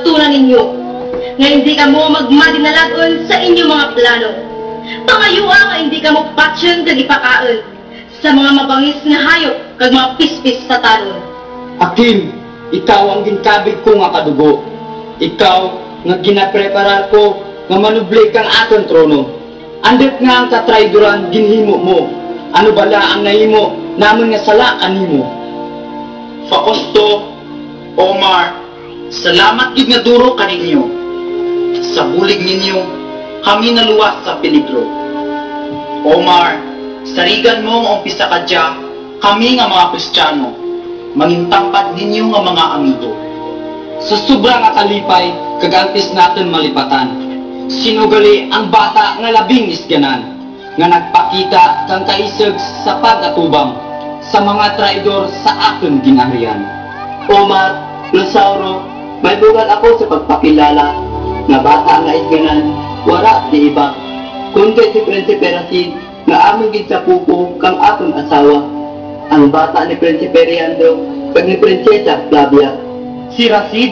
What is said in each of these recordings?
pagtunan ninyo, nga hindi ka mo magmadinalagon sa inyong mga plano. Pangayua nga hindi ka mo patsyon kag ipakaon sa mga mabangis nga hayop kag mga pispis sa talon. Akim, ikaw ang ginkabig ko nga kadugo. Ikaw nga ginapreparar ko nga manubli kang aton trono. Andit nga ang katrayduran ginhimo mo. Ano bala ang nahimo naman nga sala kanimo? Fausto, Omar, salamat gid nga duro kaninyo. Sa bulig ninyo, kami naluwas sa peligro. Omar, sarigan mo ang umpisa ka dya, kami nga mga Kristiyano, mangintampad ninyo nga mga amigo. Sa sobra nga kalipay, kagantis natin malipatan. Sinugali ang bata nga labing isganan, nga nagpakita kang kaisag sa pag-atubang sa mga traidor sa aton ginaharian. Omar, Rosauro, may bugal ako sa pagpakilala nga bata nga isganan, wala di iba. Kundi si Prinsipe Racid nga aming gid sa pupo kang aton asawa. Ang bata ni Prinsipe Riandro kag ni Prinsesa Flavia. Si Racid,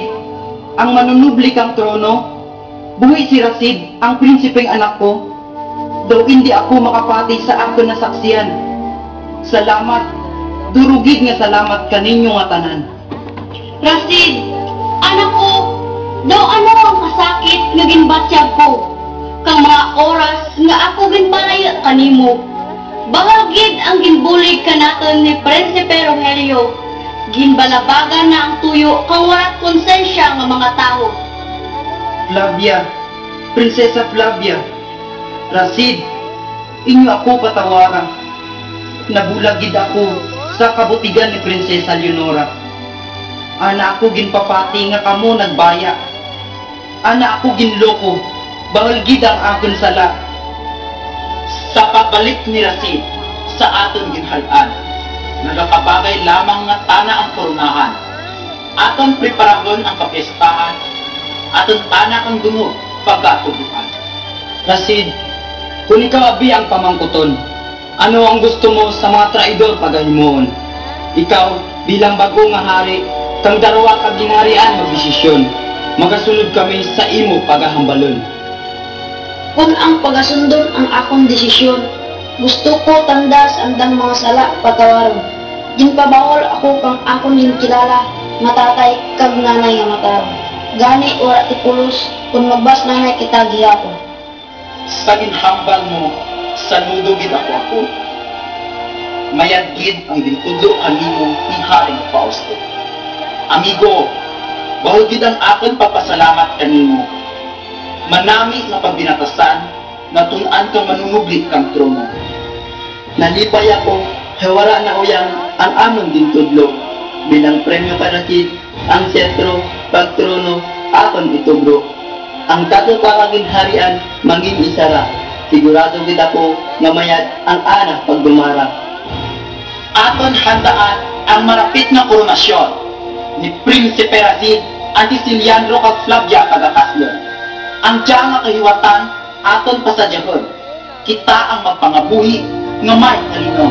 ang manunubli kang trono. Buhi si Racid, ang prinsipeng anak ko. Daw hindi ako makapati sa aton na saksiyan. Salamat, durugid nga salamat kaninyo nga tanan. Racid, anak ko, daw ano ang kasakit nga ginbatyag ko, kang mga oras nga ako ginpanaya kanimo. Bahagid ang ginbulig ka naton ni Prinsipe Rogelio, ginbalabagan na ang tuyo kang warat konsensya nga mga tao. Flavia, Prinsesa Flavia, Racid, inyo ako patawaran. Nabulagid ako sa kabutigan ni Prinsesa Leonora. Ana ako ginpapati nga kamo nagbaya. Ana ako ginloko, bahal gid ang akon sala. Sa pagbalik ni Racid sa aton ginhalan, nagakabagay lamang nga tana ang koronahan. Aton preparahon ang kapiestahan, aton tana kang dungog pagkatubuan. Racid, kung ikaw abi ang pamangkuton, ano ang gusto mo sa mga traidor pagahimuon? Ikaw, bilang bago nga hari, kang darawa kag ginharian magdesisyon, magasunod kami sa imo pagahambalon. Kung ang pagasundon ang akong desisyon, gusto ko tandas andang mga sala patawaron. Ginpabawal ako kang akong kilala, matatay kag nanay nga mataron. Gani wala tipulos, kung magbas nanay kita gihapon. Sa ginhambal mo, sanudo gid ako. Mayad gid ang ginkudo kanimo ni Haring Fausto. Amigo, bahol gid ang akon papasalamat kanimo. Manami nga pagbinatasan, natun-an kang manunubli kang trono. Nalipay ako, hawara na uyang ang among gintudlo. Bilang premyo para Racid, ang sentro, pagtrono, aton itubro. Ang katukaragin harian, mangin isara. Sigurado gid ako nga mayad ang anak pagdumara. Aton handaan ang marapit na koronasyon ni Prinsipe Racid anti si Leandro kag Flavia pagakaslon. Ang diya nga kahiwatan aton pasadyahon. Kita ang magpangabuhi nga may talino.